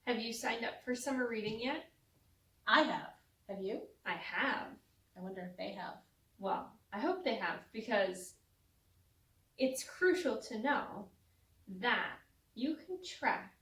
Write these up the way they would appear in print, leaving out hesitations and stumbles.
Have you signed up for summer reading yet? I have. Have you? I have. I wonder if they have. Well, I hope they have, because it's crucial to know that you can track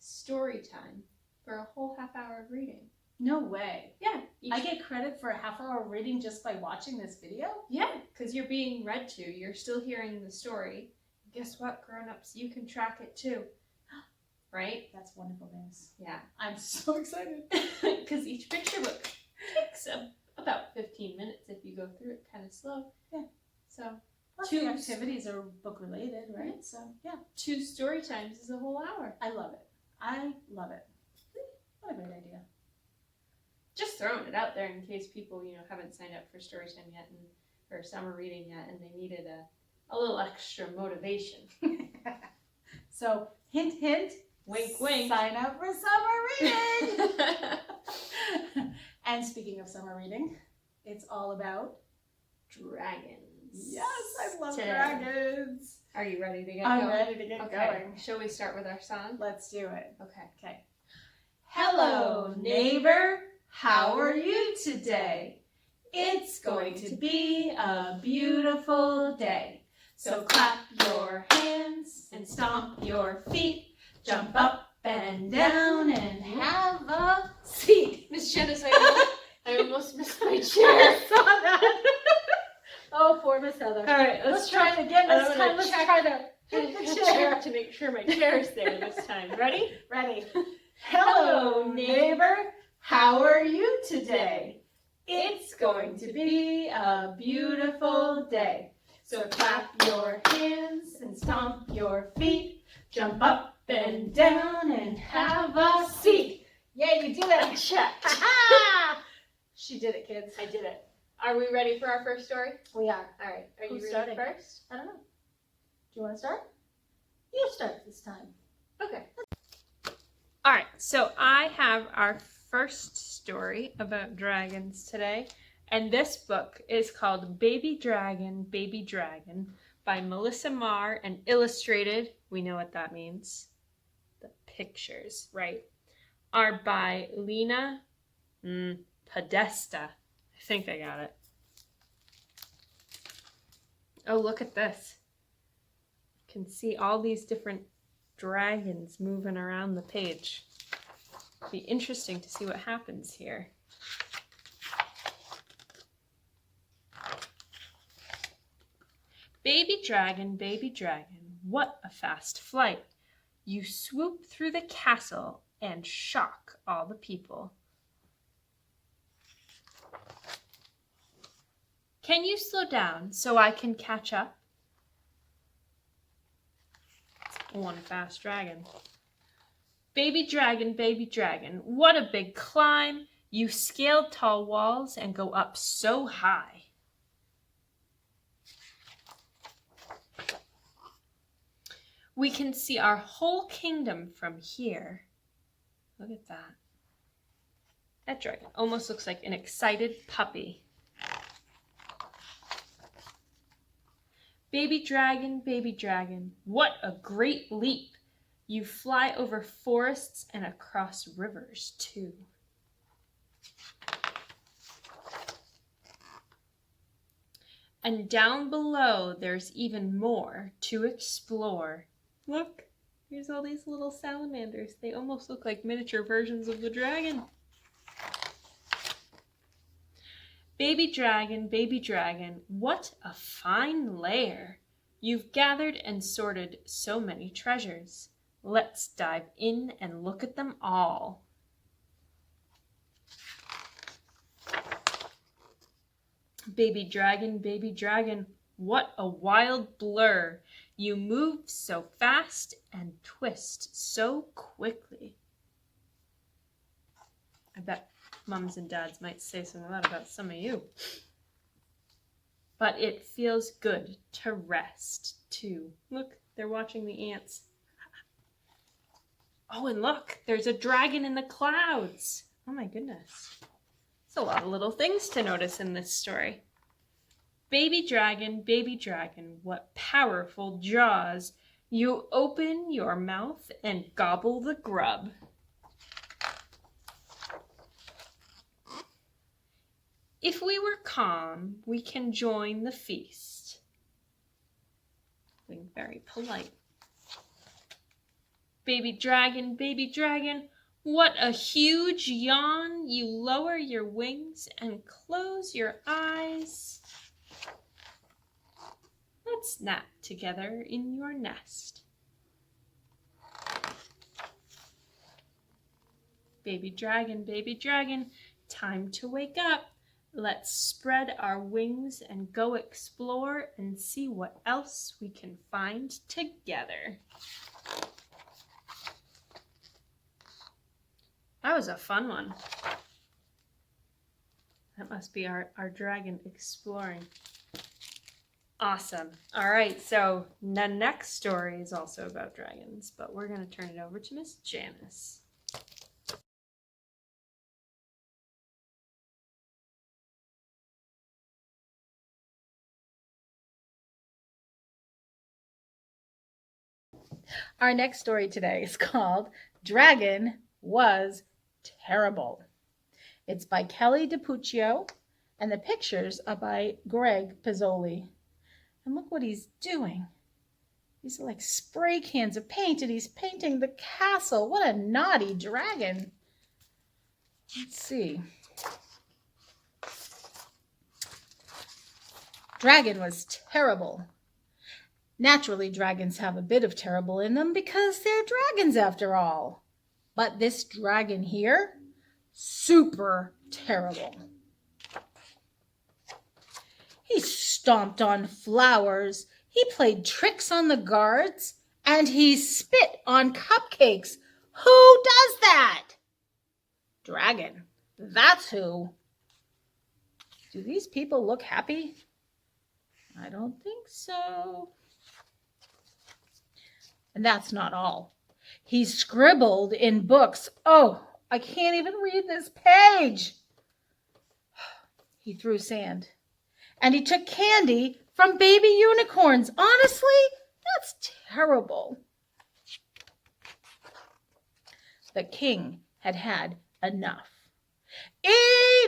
story time for a whole half hour of reading. No way. Yeah. I get credit for a half hour of reading just by watching this video? Yeah, because you're being read to. You're still hearing the story. Guess what, grown-ups? You can track it too. Right? That's wonderful news. Yeah. I'm so excited. Because each picture book takes about 15 minutes if you go through it kind of slow. Yeah. So Plus the activities are book related, right? So yeah. 2 story times is a whole hour. I love it. I love it. What a great idea. Just throwing it out there in case people, haven't signed up for story time yet or summer reading yet, and they needed a little extra motivation. So hint, hint. Wink, wink. Sign up for summer reading. And speaking of summer reading, it's all about dragons. Yes, I love dragons. Are you ready to get going? I'm ready to get going. Shall we start with our song? Let's do it. Okay. Hello, neighbor. How are you today? It's going to be a beautiful day. So clap your hands and stomp your feet. Jump up and down and have a seat. Miss Janice, I almost missed my chair. I saw that. Oh, poor Miss Heather. All right, let's try it again this time. Let's try to hit the chair. Check to make sure my chair's there this time. Ready? Ready. Hello, neighbor. How are you today? It's going to be a beautiful day. So clap your hands and stomp your feet. Jump up and down and have a seat. Yeah, you did it. Check. She did it, kids. I did it. Are we ready for our first story? We are. All right. Are Who's you ready starting first? I don't know. Do you want to start? You start this time. Okay. All right. So I have our first story about dragons today. And this book is called Baby Dragon by Melissa Marr and illustrated, we know what that means, the pictures, right, are by Lena Podesta. I think I got it. Oh, look at this. You can see all these different dragons moving around the page. It'll be interesting to see what happens here. Baby dragon, what a fast flight. You swoop through the castle and shock all the people. Can you slow down so I can catch up? One fast dragon. Baby dragon, what a big climb. You scale tall walls and go up so high. We can see our whole kingdom from here. Look at that. That dragon almost looks like an excited puppy. Baby dragon, what a great leap. You fly over forests and across rivers too. And down below there's even more to explore. Look, here's all these little salamanders. They almost look like miniature versions of the dragon. Baby dragon, what a fine lair. You've gathered and sorted so many treasures. Let's dive in and look at them all. Baby dragon, what a wild blur. You move so fast and twist so quickly. I bet mums and dads might say something like that about some of you. But it feels good to rest too. Look, they're watching the ants. Oh, and look, there's a dragon in the clouds. Oh my goodness. It's a lot of little things to notice in this story. Baby dragon, what powerful jaws. You open your mouth and gobble the grub. If we were calm, we can join the feast. Being very polite. Baby dragon, what a huge yawn. You lower your wings and close your eyes. Let's nap together in your nest. Baby dragon, time to wake up. Let's spread our wings and go explore and see what else we can find together. That was a fun one. That must be our dragon exploring. Awesome. All right, so the next story is also about dragons, but we're going to turn it over to Miss Janice. Our next story today is called Dragon Was Terrible. It's by Kelly DiPuccio, and the pictures are by Greg Pizzoli. And look what he's doing. These are like spray cans of paint, and he's painting the castle. What a naughty dragon. Let's see. Dragon was terrible. Naturally, dragons have a bit of terrible in them because they're dragons after all. But this dragon here, super terrible. He stomped on flowers, he played tricks on the guards, and he spit on cupcakes. Who does that? Dragon. That's who. Do these people look happy? I don't think so. And that's not all. He scribbled in books. Oh, I can't even read this page. He threw sand. And he took candy from baby unicorns. Honestly, that's terrible. The king had had enough.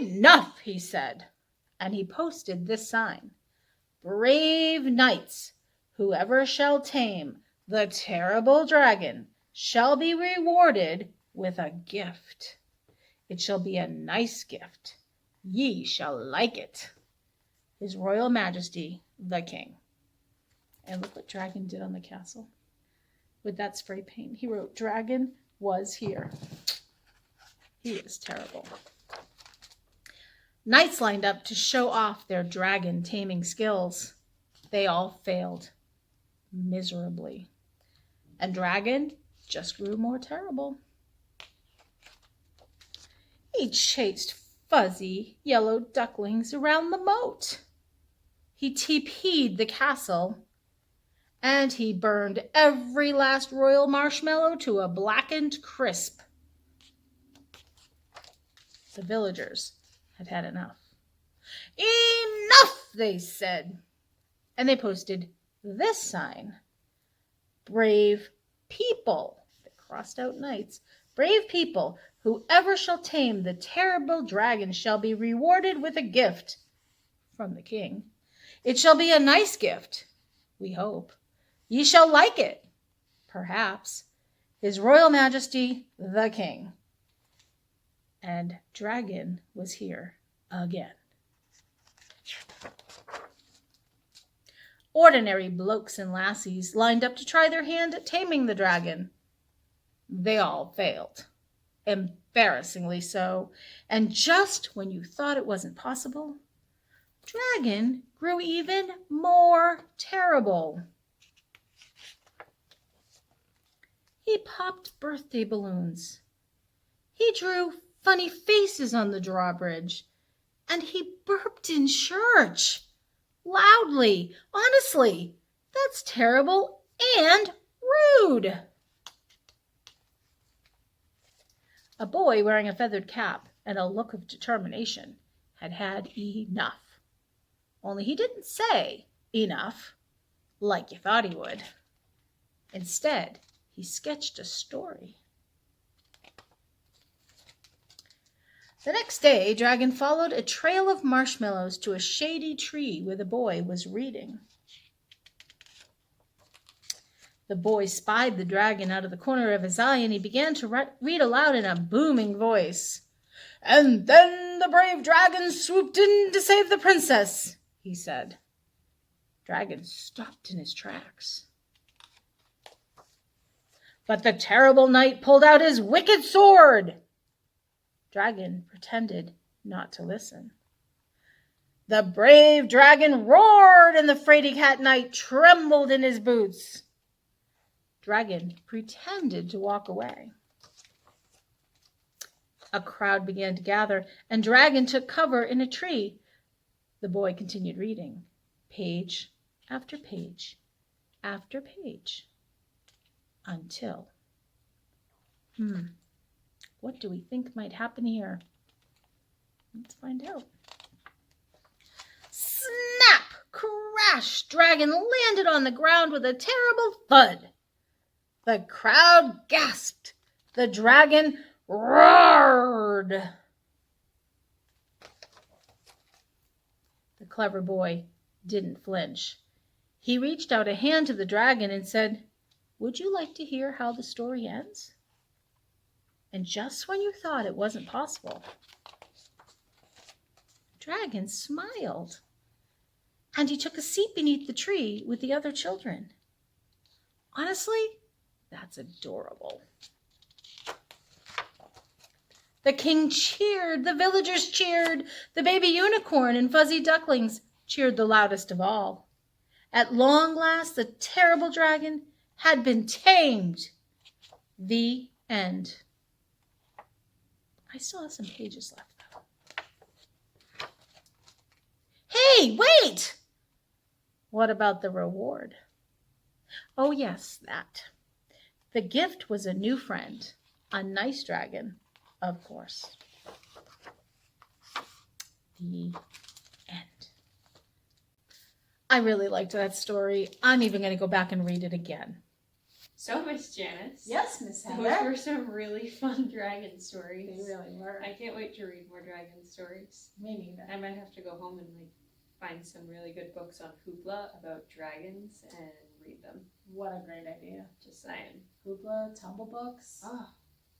Enough, he said. And he posted this sign. Brave knights, whoever shall tame the terrible dragon shall be rewarded with a gift. It shall be a nice gift. Ye shall like it. His Royal Majesty, the King. And look what Dragon did on the castle. With that spray paint, he wrote, Dragon was here. He is terrible. Knights lined up to show off their dragon taming skills. They all failed miserably. And Dragon just grew more terrible. He chased fuzzy yellow ducklings around the moat. He TP'd the castle, and he burned every last royal marshmallow to a blackened crisp. The villagers had had enough. Enough, they said. And they posted this sign. Brave people, they crossed out knights, brave people, whoever shall tame the terrible dragon shall be rewarded with a gift from the king. It shall be a nice gift, we hope. Ye shall like it, perhaps. His Royal Majesty, the King. And Dragon was here again. Ordinary blokes and lassies lined up to try their hand at taming the dragon. They all failed, embarrassingly so, and just when you thought it wasn't possible, Dragon grew even more terrible. He popped birthday balloons. He drew funny faces on the drawbridge, and he burped in church. Loudly. Honestly, that's terrible and rude. A boy wearing a feathered cap and a look of determination had had enough. Only he didn't say enough like you thought he would. Instead, he sketched a story. The next day, Dragon followed a trail of marshmallows to a shady tree where the boy was reading. The boy spied the dragon out of the corner of his eye, and he began to read aloud in a booming voice. "And then the brave dragon swooped in to save the princess," he said. Dragon stopped in his tracks. But the terrible knight pulled out his wicked sword. Dragon pretended not to listen. The brave dragon roared, and the fraidy cat knight trembled in his boots. Dragon pretended to walk away. A crowd began to gather, and Dragon took cover in a tree. The boy continued reading, page after page after page, until... What do we think might happen here? Let's find out. Snap! Crash! Dragon landed on the ground with a terrible thud. The crowd gasped. The dragon roared. The clever boy didn't flinch. He reached out a hand to the dragon and said, "Would you like to hear how the story ends?" And just when you thought it wasn't possible, the dragon smiled, and he took a seat beneath the tree with the other children. Honestly, that's adorable. The king cheered, the villagers cheered, the baby unicorn and fuzzy ducklings cheered the loudest of all. At long last, the terrible dragon had been tamed. The end. I still have some pages left, though. Hey, wait! What about the reward? Oh, yes, that. The gift was a new friend, a nice dragon, of course. The end. I really liked that story. I'm even going to go back and read it again. So, Miss Janice. Yes, Miss Heather. Those were some really fun dragon stories. They really were. I can't wait to read more dragon stories. Me neither. I might have to go home and find some really good books on Hoopla about dragons and read them. What a great idea. Just saying. Hoopla, Tumble Books. Oh,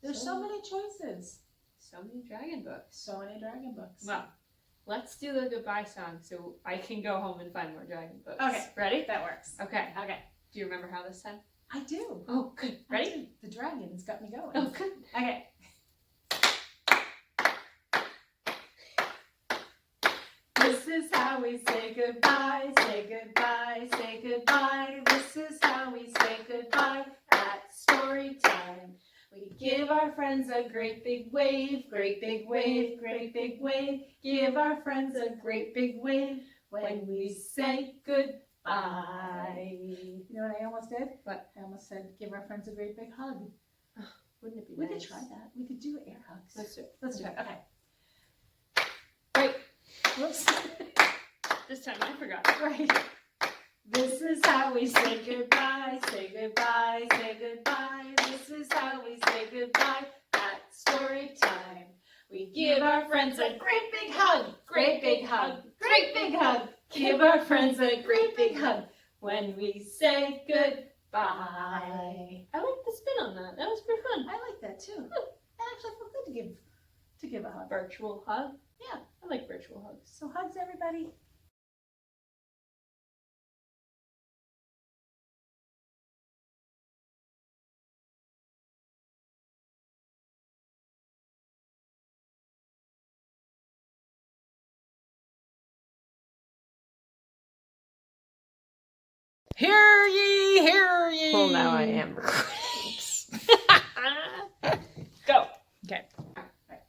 There's so many choices. So many dragon books. So many dragon books. Well, let's do the goodbye song so I can go home and find more dragon books. Okay. Ready? That works. Okay. Okay. Do you remember how this time? I do. Oh, good. Ready? The dragon's got me going. Oh, good. Okay. This is how we say goodbye, say goodbye, say goodbye. This is how we say goodbye at story time. We give our friends a great big wave, great big wave, great big wave. Give our friends a great big wave when we say goodbye. You know what I almost did? What? I almost said give our friends a great big hug. Wouldn't it be We nice? could try that. We could do air hugs. Let's do it. Let's do it. Okay. Right. Whoops. This time I forgot. Right. This is how we say goodbye, say goodbye, say goodbye. This is how we say goodbye at story time. We give our friends a great big hug, great big hug, great big hug. Give our friends a great big hug when we say goodbye. I like the spin on that. That was pretty fun. I like that too. It actually felt good to give a hug. Virtual hug. Yeah. I like virtual hugs. So hugs, everybody. Hear ye, hear ye. Well, now I am recording. Go. Okay. Right.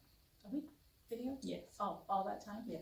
Are we video? Yes. Oh, all that time? Yeah.